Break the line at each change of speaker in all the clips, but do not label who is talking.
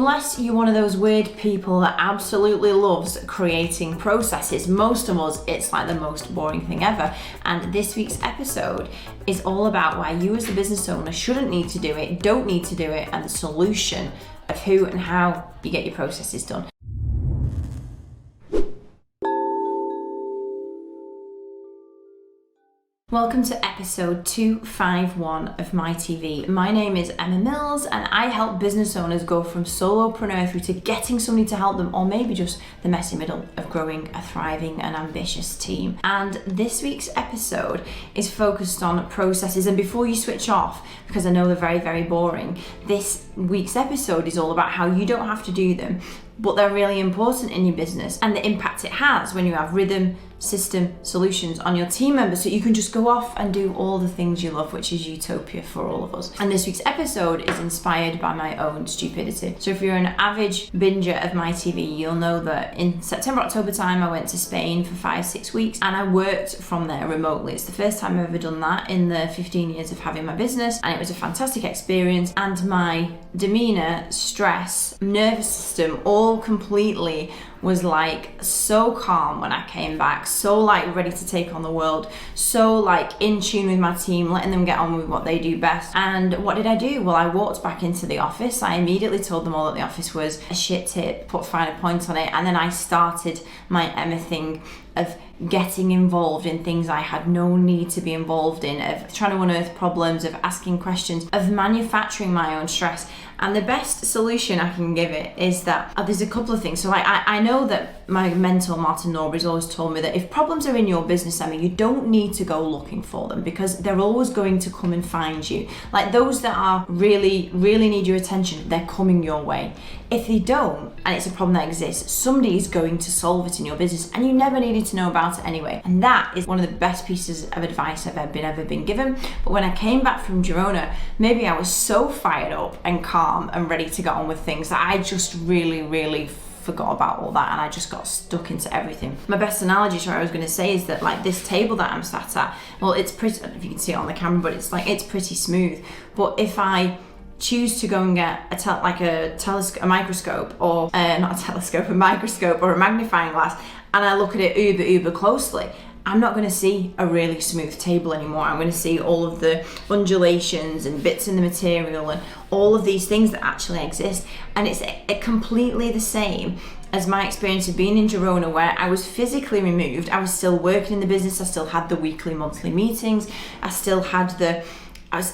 unless you're one of those weird people that absolutely loves creating processes, most of us, it's like the most boring thing ever. And this week's episode is all about why you as a business owner shouldn't need to do it, don't need to do it, and the solution of who and how you get your processes done. Welcome to episode 251 of My TV. My name is Emma Mills and I help business owners go from solopreneur through to getting somebody to help them, or maybe just the messy middle of growing a thriving and ambitious team. And this week's episode is focused on processes. And before you switch off, because I know they're very, very boring, this week's episode is all about how you don't have to do them, but they're really important in your business and the impact it has when you have rhythm, system, solutions on your team members, so you can just go off and do all the things you love, which is utopia for all of us. And this week's episode is inspired by my own stupidity. So if you're an avid binger of my TV, you'll know that in September, October time, I went to Spain for 5-6 weeks and I worked from there remotely. It's the first time I've ever done that in the 15 years of having my business, and it was a fantastic experience. And my demeanor, stress, nervous system, all completely was like so calm when I came back, so like ready to take on the world, so like in tune with my team, letting them get on with what they do best. And what did I do? Well, I walked back into the office. I immediately told them all that the office was a shit tip, put a finer point on it, and then I started my Emma thing of getting involved in things I had no need to be involved in, of trying to unearth problems, of asking questions, of manufacturing my own stress. And the best solution I can give it is that there's a couple of things. So like I know that my mentor Martin Norbury's always told me that if problems are in your business, Emma, you don't need to go looking for them, because they're always going to come and find you. Like those that are really, really need your attention, they're coming your way. If they don't, and it's a problem that exists, somebody is going to solve it in your business, and you never needed to know about it anyway. And that is one of the best pieces of advice I've ever been given. But when I came back from Girona, maybe I was so fired up and calm and ready to get on with things that I just really forgot about all that, and I just got stuck into everything. My best analogy to what I was going to say is that like this table that I'm sat at, well, it's pretty, I don't know if you can see it on the camera, but it's pretty smooth. But if I choose to go and get a microscope, or not a telescope, a microscope or a magnifying glass, and I look at it uber closely, I'm not going to see a really smooth table anymore. I'm going to see all of the undulations and bits in the material and all of these things that actually exist. And it's completely the same as my experience of being in Girona, where I was physically removed. I was still working in the business. I still had the weekly, monthly meetings. I still had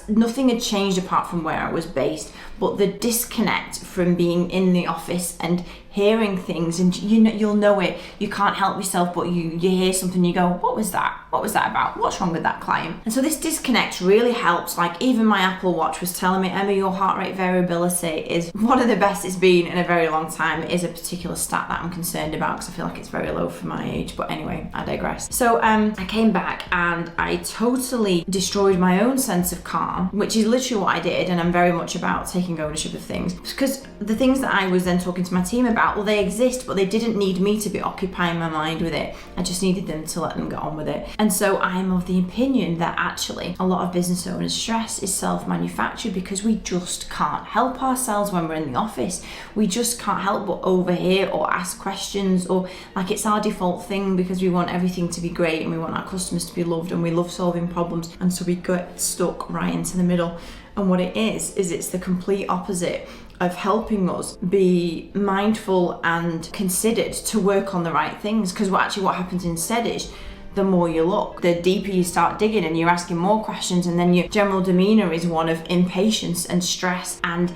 nothing had changed apart from where I was based, but the disconnect from being in the office and hearing things, and you'll know it, you can't help yourself, but you hear something, you go, what was that about, what's wrong with that client? And so this disconnect really helps. Like even my Apple Watch was telling me, Emma, your heart rate variability is one of the best it's been in a very long time. It is a particular stat that I'm concerned about because I feel like it's very low for my age, but anyway, I digress. So I came back and I totally destroyed my own sense of calm, which is literally what I did. And I'm very much about taking ownership of things, because the things that I was then talking to my team about, well, they exist, but they didn't need me to be occupying my mind with it. I just needed them to let them get on with it. And so I'm of the opinion that actually a lot of business owners' stress is self-manufactured, because we just can't help ourselves when we're in the office. We just can't help but overhear or ask questions, or like it's our default thing because we want everything to be great and we want our customers to be loved and we love solving problems. And so we get stuck right into the middle. And what it is it's the complete opposite of helping us be mindful and considered to work on the right things. Because what happens instead is, the more you look, the deeper you start digging, and you're asking more questions, and then your general demeanor is one of impatience and stress and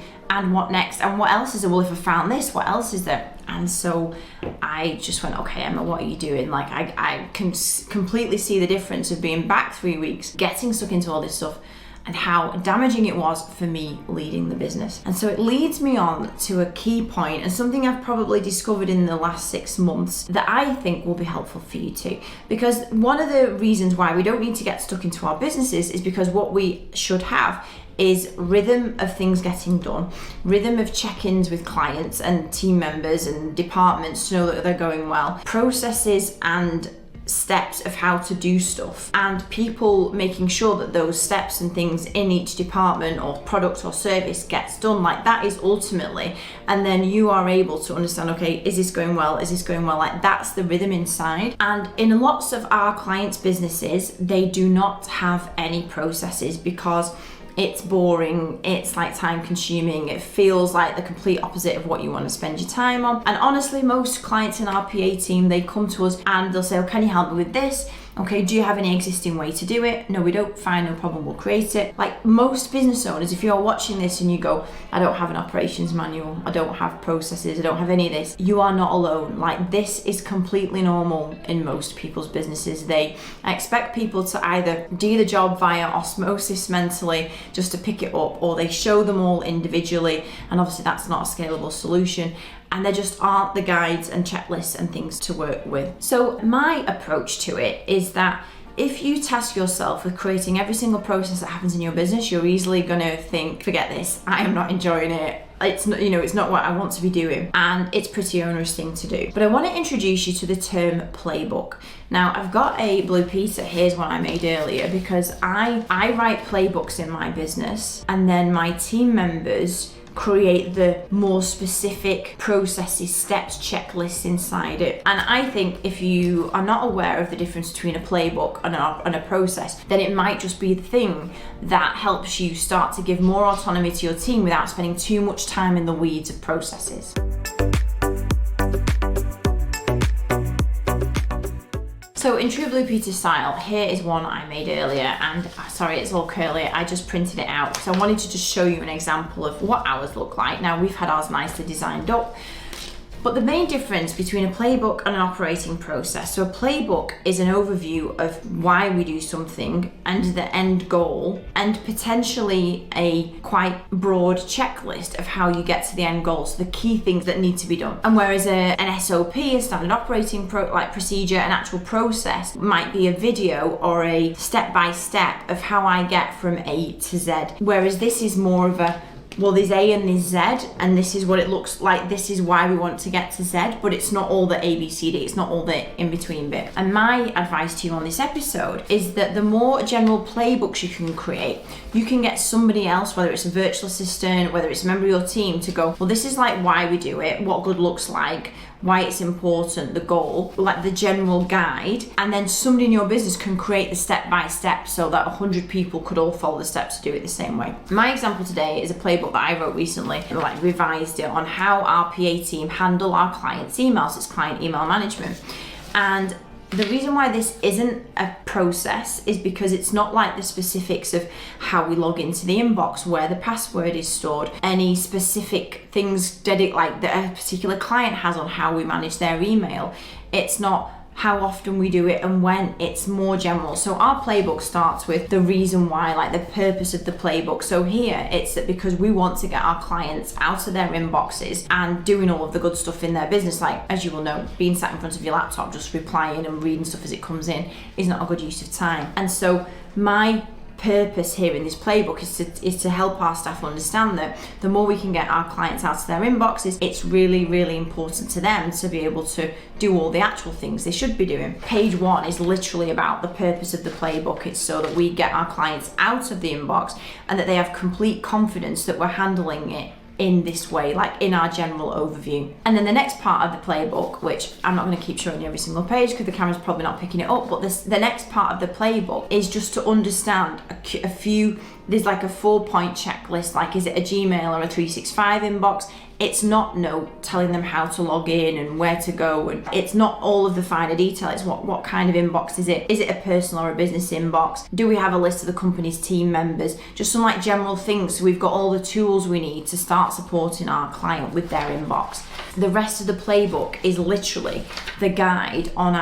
what next, and what else is there? Well, if I found this, what else is there? And so I just went, okay, Emma, what are you doing? Like I can completely see the difference of being back 3 weeks, getting stuck into all this stuff, and how damaging it was for me leading the business. And so it leads me on to a key point, and something I've probably discovered in the last 6 months that I think will be helpful for you too. Because one of the reasons why we don't need to get stuck into our businesses is because what we should have is rhythm of things getting done, rhythm of check-ins with clients and team members and departments to know that they're going well, processes and steps of how to do stuff, and people making sure that those steps and things in each department or product or service gets done. Like, that is ultimately, and then you are able to understand, okay, is this going well? Is this going well? Like, that's the rhythm inside. And in lots of our clients' businesses, they do not have any processes because it's boring, it's like time consuming, it feels like the complete opposite of what you want to spend your time on. And honestly, most clients in our PA team, they come to us and they'll say, oh, can you help me with this? Okay, do you have any existing way to do it? No, we don't. Fine, no problem, we'll create it. Like, most business owners, if you're watching this and you go, I don't have an operations manual, I don't have processes, I don't have any of this, you are not alone. Like, this is completely normal in most people's businesses. They expect people to either do the job via osmosis mentally, just to pick it up, or they show them all individually, and obviously that's not a scalable solution. And there just aren't the guides and checklists and things to work with. So my approach to it is that if you task yourself with creating every single process that happens in your business, you're easily gonna think, forget this, I am not enjoying it. It's not, it's not what I want to be doing, and it's a pretty onerous thing to do. But I want to introduce you to the term playbook. Now, I've got a blue Peter, here's one I made earlier, because I write playbooks in my business, and then my team members create the more specific processes, steps, checklists inside it. And I think if you are not aware of the difference between a playbook and a process, then it might just be the thing that helps you start to give more autonomy to your team without spending too much time in the weeds of processes. So in true Blue Peter style, here is one I made earlier, and sorry, it's all curly, I just printed it out because I wanted to just show you an example of what ours look like. Now, we've had ours nicely designed up, but the main difference between a playbook and an operating process, so a playbook is an overview of why we do something and the end goal, and potentially a quite broad checklist of how you get to the end goal, so the key things that need to be done. And whereas an SOP, a standard operating procedure, an actual process, might be a video or a step-by-step of how I get from A to Z. Whereas this is more of a, well, there's A and there's Z, and this is what it looks like, this is why we want to get to Z, but it's not all the A, B, C, D, it's not all the in-between bit. And my advice to you on this episode is that the more general playbooks you can create, you can get somebody else, whether it's a virtual assistant, whether it's a member of your team, to go, well, this is like why we do it, what good looks like, why it's important, the goal, like the general guide, and then somebody in your business can create the step-by-step so that 100 people could all follow the steps to do it the same way. My example today is a playbook that I wrote recently, like revised it on how our PA team handle our clients' emails. It's client email management. And the reason why this isn't a process is because it's not like the specifics of how we log into the inbox, where the password is stored, any specific things like that a particular client has on how we manage their email. It's not how often we do it and when, it's more general. So our playbook starts with the reason why, like the purpose of the playbook. So here it's that because we want to get our clients out of their inboxes and doing all of the good stuff in their business. Like, as you will know, being sat in front of your laptop just replying and reading stuff as it comes in is not a good use of time. And so my purpose here in this playbook is to help our staff understand that the more we can get our clients out of their inboxes, it's really, really important to them to be able to do all the actual things they should be doing. Page 1 is literally about the purpose of the playbook. It's so that we get our clients out of the inbox and that they have complete confidence that we're handling it in this way, like in our general overview. And then the next part of the playbook, which I'm not going to keep showing you every single page because the camera's probably not picking it up, but the next part of the playbook is just to understand a few, there's like a 4-point checklist, like is it a Gmail or a 365 inbox? It's not telling them how to log in and where to go, and it's not all of the finer detail. It's what kind of inbox is it? Is it a personal or a business inbox? Do we have a list of the company's team members? Just some like general things, so we've got all the tools we need to start supporting our client with their inbox. The rest of the playbook is literally the guide on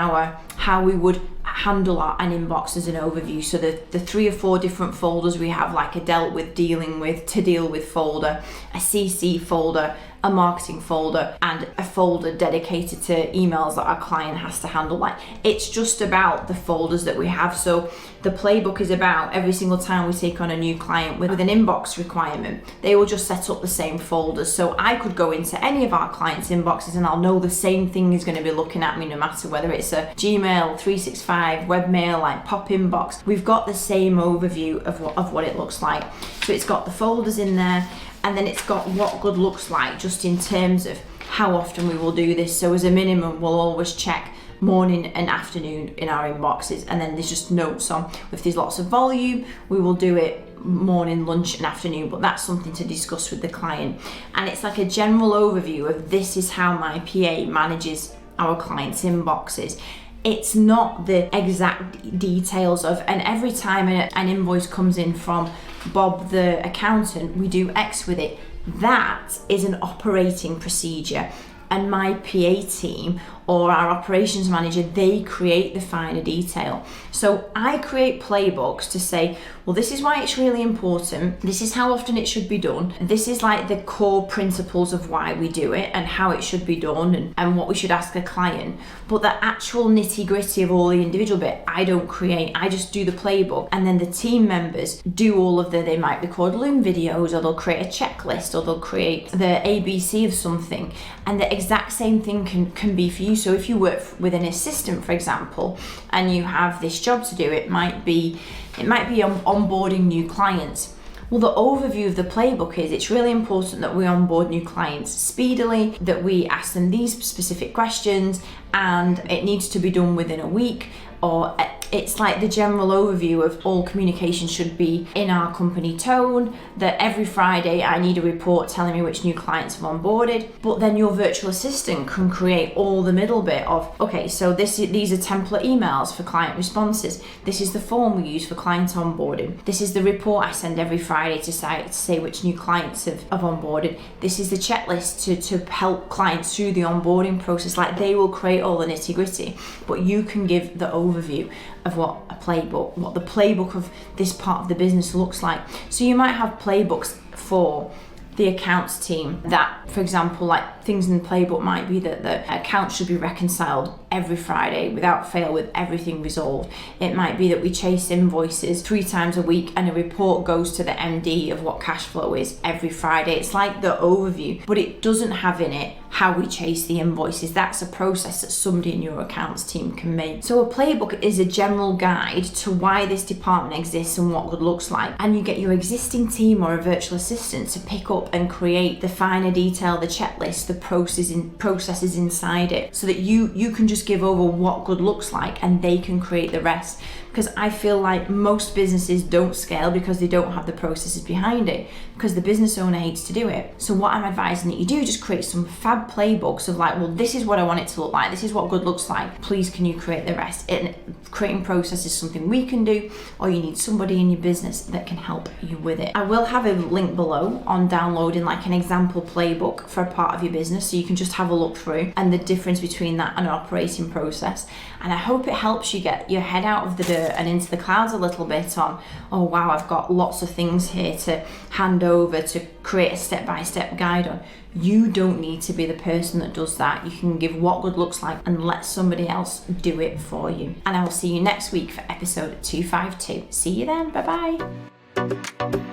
how we would handle an inbox as an overview. So the 3 or 4 different folders we have, like a dealt with, dealing with, to deal with folder, a CC folder, a marketing folder, and a folder dedicated to emails that our client has to handle. Like, it's just about the folders that we have. So the playbook is about every single time we take on a new client with an inbox requirement, they will just set up the same folders. So I could go into any of our clients' inboxes and I'll know the same thing is going to be looking at me no matter whether it's a Gmail, 365, webmail, like pop inbox. We've got the same overview of what it looks like. So it's got the folders in there, and then it's got what good looks like just in terms of how often we will do this. So as a minimum, we'll always check morning and afternoon in our inboxes, and then there's just notes on if there's lots of volume, we will do it morning, lunch and afternoon, but that's something to discuss with the client. And it's like a general overview of this is how my PA manages our clients' inboxes. It's not the exact details of, and every time an invoice comes in from Bob the accountant, we do X with it. That is an operating procedure, and my PA team or our operations manager, they create the finer detail. So I create playbooks to say, well, this is why it's really important. This is how often it should be done. This is like the core principles of why we do it and how it should be done and what we should ask a client. But the actual nitty gritty of all the individual bit, I don't create. I just do the playbook, and then the team members do all of they might record Loom videos, or they'll create a checklist, or they'll create the ABC of something. And the exact same thing can be for you. So if you work with an assistant, for example, and you have this job to do, it might be onboarding new clients. Well, the overview of the playbook is it's really important that we onboard new clients speedily, that we ask them these specific questions, and it needs to be done within a week. Or it's like the general overview of all communication should be in our company tone, that every Friday I need a report telling me which new clients have onboarded. But then your virtual assistant can create all the middle bit of, okay, so these are template emails for client responses. This is the form we use for client onboarding. This is the report I send every Friday to say which new clients have onboarded. This is the checklist to help clients through the onboarding process. Like, they will create all the nitty gritty, but you can give the overview of what the playbook of this part of the business looks like. So you might have playbooks for the accounts team that, for example, like things in the playbook might be that the accounts should be reconciled every Friday without fail with everything resolved. It might be that we chase invoices 3 times a week and a report goes to the MD of what cash flow is every Friday. It's like the overview, but it doesn't have in it how we chase the invoices. That's a process that somebody in your accounts team can make. So a playbook is a general guide to why this department exists and what good looks like. And you get your existing team or a virtual assistant to pick up and create the finer detail, the checklist, the processes inside it, so that you can just give over what good looks like and they can create the rest. Because I feel like most businesses don't scale because they don't have the processes behind it, because the business owner hates to do it. So what I'm advising that you do, just create some fab playbooks of like, well, this is what I want it to look like. This is what good looks like. Please, can you create the rest? Creating process is something we can do, or you need somebody in your business that can help you with it. I will have a link below on downloading like an example playbook for a part of your business, so you can just have a look through and the difference between that and an operating process. And I hope it helps you get your head out of the dirt and into the clouds a little bit on, oh wow, I've got lots of things here to hand over to create a step-by-step guide on. You don't need to be the person that does that. You can give what good looks like and let somebody else do it for you. And I will see you next week for episode 252. See you then. Bye-bye.